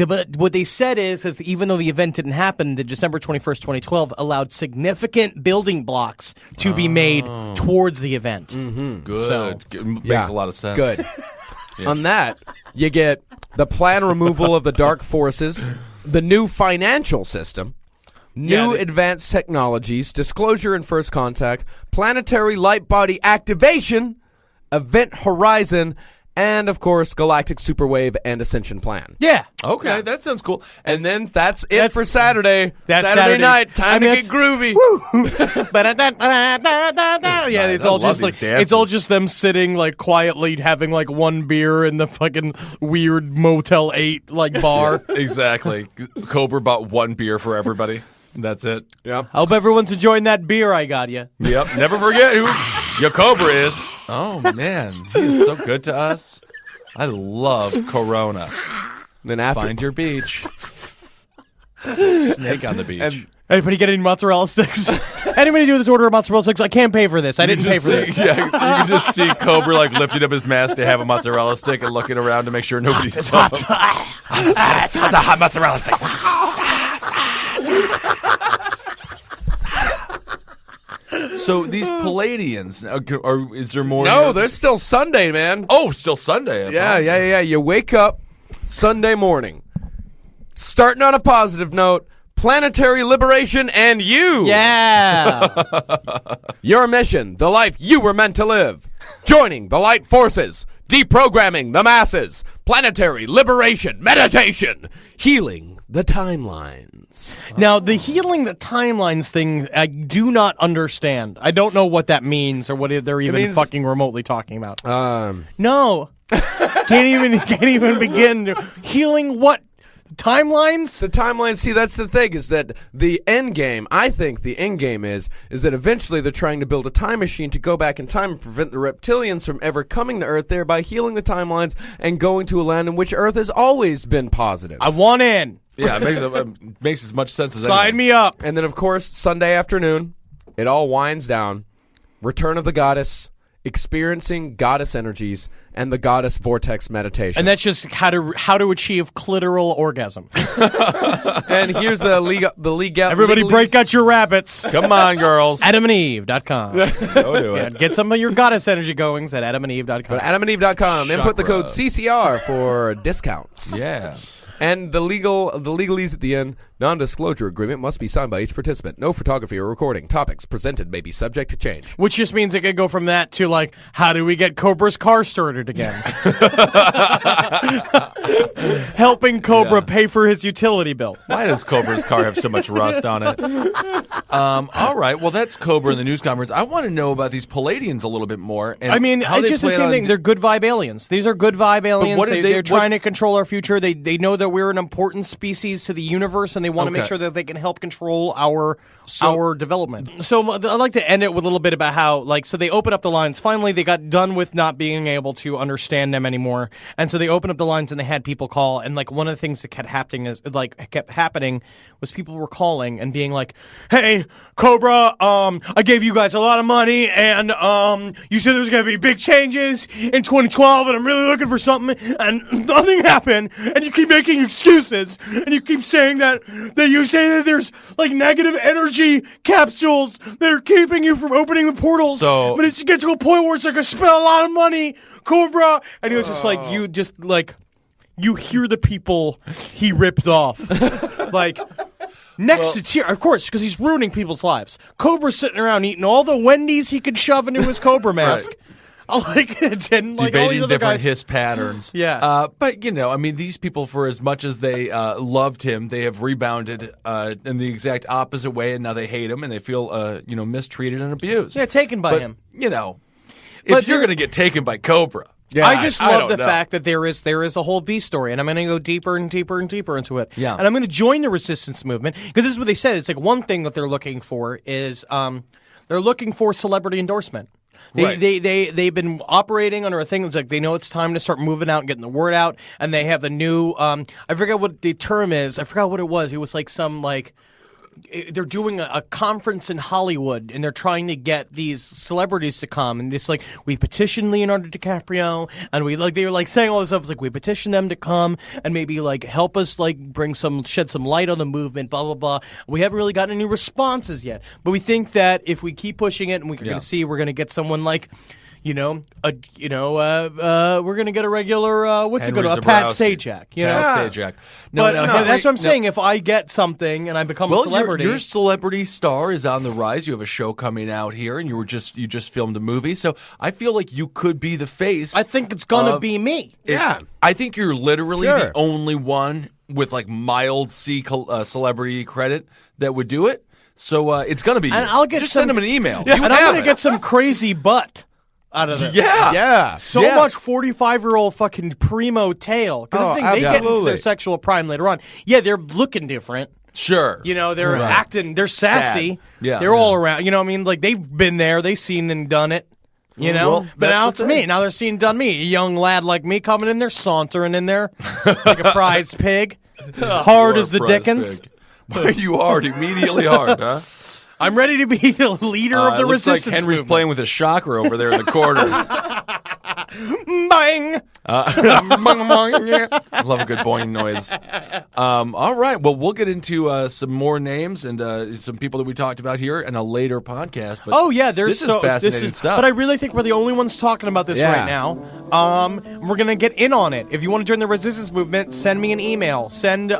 S5: But what they said is that even though the event didn't happen, the December 21st, 2012 allowed significant building blocks to be made towards the event.
S6: Good. Makes a lot of sense.
S8: Good. On that, you get the planned removal of the dark forces, the new financial system, new advanced technologies, disclosure and first contact, planetary light body activation, event horizon, and of course, Galactic Superwave and Ascension Plan.
S5: Yeah.
S6: Okay, that sounds cool.
S8: And then that's it for Saturday.
S5: That's
S8: Saturday night. Time to get groovy.
S5: Yeah, it's
S6: I
S5: all
S6: love
S5: just
S6: these
S5: like
S6: dances.
S5: it's all just them sitting like quietly having like one beer in the fucking weird Motel 8 like bar.
S6: Exactly. Cobra bought one beer for everybody. That's it.
S8: Yep.
S5: Hope everyone's enjoying that beer I got you.
S6: Yep. Never forget who your Cobra is. Oh, man. He is so good to us. I love Corona.
S8: Then after
S6: Find your beach. Snake on the beach.
S5: Anybody get any mozzarella sticks? Anybody do this order of mozzarella sticks? I can't pay for this. I didn't pay for this.
S6: Yeah, you can just see Cobra like lifting up his mask to have a mozzarella stick and looking around to make sure nobody's hot.
S5: It's a hot mozzarella stick.
S6: So these Palladians, is there more?
S8: No, there's still Sunday, man.
S6: Oh, still Sunday.
S8: Yeah. You wake up Sunday morning, starting on a positive note, planetary liberation and you.
S5: Yeah.
S8: Your mission, the life you were meant to live. Joining the light forces, deprogramming the masses, planetary liberation, meditation, healing the timelines.
S5: Now, the healing the timelines thing, I do not understand. I don't know what that means or what they're even
S8: means-
S5: fucking remotely talking about. No. Can't even begin. Healing what? Timelines?
S8: The timeline, see, that's the thing, is that the end game, I think the end game is that eventually they're trying to build a time machine to go back in time and prevent the reptilians from ever coming to Earth, thereby healing the timelines and going to a land in which Earth has always been positive.
S5: I want in.
S6: Yeah, it makes as much sense as
S5: Sign
S6: anything.
S5: me up.
S8: And then, of course, Sunday afternoon, it all winds down. Return of the Goddess, experiencing goddess energies, and the goddess vortex meditation.
S5: And that's just how to achieve clitoral orgasm.
S8: And here's the legal.
S5: Everybody break out your rabbits.
S6: Come on, girls.
S5: AdamandEve.com.
S6: Go do
S5: Yeah,
S6: it.
S5: get some of your goddess energy goings at AdamandEve.com.
S8: Go to AdamandEve.com. Input the
S6: Chakra.
S8: code CCR for discounts.
S6: Yeah.
S8: And the legalese at the end. Non-disclosure agreement must be signed by each participant. No photography or recording. Topics presented may be subject to change.
S5: Which just means it could go from that to like, how do we get Cobra's car started again? Helping Cobra pay for his utility bill.
S6: Why does Cobra's car have so much rust on it? All right. Well, that's Cobra in the news conference. I want to know about these Palladians a little bit more. And
S5: I mean,
S6: how
S5: it's
S6: they
S5: just the
S6: plan
S5: same
S6: on-
S5: thing. They're good vibe aliens. These are good vibe aliens.
S6: what did
S5: They're trying to
S6: what's-
S5: control our future. They know that we're an important species to the universe, and they want to make
S6: Okay.
S5: sure that they can help control our development. So I'd like to end it with a little bit about how, so they open up the lines. Finally, they got done with not being able to understand them anymore, and so they opened up the lines and they had people call. And one of the things that kept happening was people were calling and being like, "Hey, Cobra, I gave you guys a lot of money, and you said there was going to be big changes in 2012, and I'm really looking for something, and nothing happened, and you keep making excuses, and you keep saying that you say that there's negative energy capsules that are keeping you from opening the portals,
S6: So-
S5: but it gets to a point where it's like I spent a lot of money, Cobra," and he was just you hear the people he ripped off. Next to tear, of course, because he's ruining people's lives. Cobra's sitting around eating all the Wendy's he could shove into his Cobra mask. And all these
S6: debating
S5: other
S6: different
S5: guys.
S6: hiss patterns.
S5: Yeah.
S6: But, these people, for as much as they loved him, they have rebounded in the exact opposite way, and now they hate him, and they feel, mistreated and abused.
S5: Yeah, taken by
S6: But,
S5: him.
S6: If you're going to get taken by Cobra...
S8: Yeah,
S5: I just
S6: I
S5: love
S6: don't
S5: the
S6: know.
S5: fact that there is a whole B story, and I'm going to go deeper and deeper and deeper into it.
S6: Yeah.
S5: And I'm going to join the resistance movement, because this is what they said. It's one thing that they're looking for is they're looking for celebrity endorsement.
S6: Right.
S5: They've been operating under a thing that's they know it's time to start moving out and getting the word out, and they have the new I forget what the term is. I forgot what it was. It was they're doing a conference in Hollywood, and they're trying to get these celebrities to come, and it's we petitioned Leonardo DiCaprio, and they were saying all this stuff. It's we petitioned them to come and maybe help us shed some light on the movement, blah blah blah. We haven't really gotten any responses yet, but we think that if we keep pushing it, and we're going to see, we're going to get someone we're gonna get a regular a Pat Sajak.
S6: Pat Sajak.
S5: No, that's what I'm saying. If I get something and I become a celebrity,
S6: your celebrity star is on the rise. You have a show coming out here, and you just filmed a movie. So I feel like you could be the face.
S5: I think it's gonna be me.
S6: I think you're literally the only one with like mild celebrity credit that would do it. So it's gonna be.
S5: And I'll get
S6: send him an email.
S5: Yeah, and I'm gonna get some crazy butt out of this.
S6: Yeah.
S5: So much 45-year-old fucking primo tail. Because they get into their sexual prime later on. Yeah, they're looking different.
S6: Sure.
S5: They're acting. They're sassy.
S6: Sad. Yeah.
S5: They're all around. You know what I mean? Like, they've been there. They've seen and done it. But now it's me. Now they're seeing done me. A young lad like me coming in there, sauntering in there like a prize pig. Hard as the Dickens.
S6: You hard. Immediately hard, huh?
S5: I'm ready to be the leader of the resistance
S6: like Henry's
S5: movement.
S6: playing with a shocker over there in the corner.
S5: Bang!
S6: I love a good boing noise. All right. Well, we'll get into some more names and some people that we talked about here in a later podcast. But
S5: there's
S6: this is fascinating stuff.
S5: But I really think we're the only ones talking about this right now. We're gonna get in on it. If you want to join the resistance movement, send me an email. Find the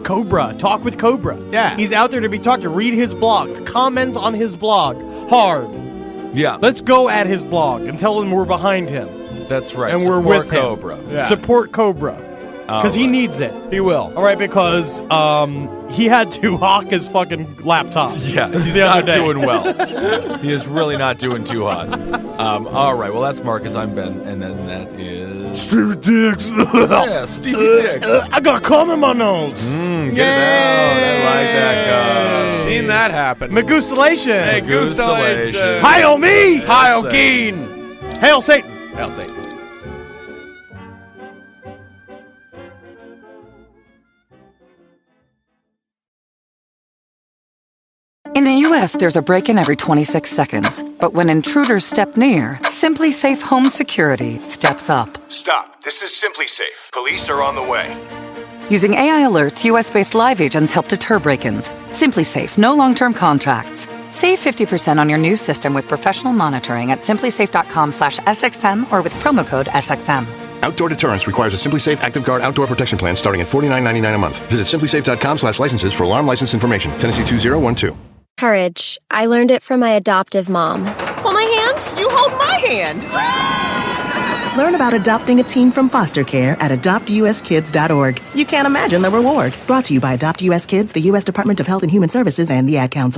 S5: Cobra. Talk with Cobra.
S8: Yeah.
S5: He's out there to be talked to. Read his blog. Comment on his blog. Hard.
S6: Yeah.
S5: Let's go at his blog and tell him we're behind him.
S6: That's right.
S5: And
S6: Support
S5: we're with
S6: Cobra.
S5: him. Yeah. Support Cobra. Because he needs it.
S8: He will.
S5: All right, because he had to hawk his fucking laptop.
S6: Yeah, he's not doing well. He is really not doing too hot. All right, well, that's Marcus. I'm Ben, and then that is...
S7: Stevie Dix.
S6: Yeah, Stevie Dix.
S5: I got cum in my nose.
S6: Get it out. I like that guy.
S8: Seen that happen.
S5: Megustulation.
S6: Megustulation.
S5: Hail me.
S8: Hail Keen.
S5: Hail Satan.
S8: Hail Satan.
S9: In the U.S., there's a break-in every 26 seconds. But when intruders step near, Simply Safe Home Security steps up.
S10: Stop. This is Simply Safe. Police are on the way.
S9: Using AI alerts, U.S.-based live agents help deter break-ins. Simply Safe, no long-term contracts. Save 50% on your new system with professional monitoring at simplysafe.com/SXM or with promo code SXM.
S10: Outdoor deterrence requires a Simply Safe Active Guard outdoor protection plan starting at $49.99 a month. Visit simplysafe.com/licenses for alarm license information. Tennessee 2012.
S11: Courage. I learned it from my adoptive mom. Hold my hand.
S12: You hold my hand. Learn about adopting a teen from foster care at adoptuskids.org. You can't imagine the reward. Brought to you by Adopt US Kids, the U.S. Department of Health and Human Services, and the Ad Council.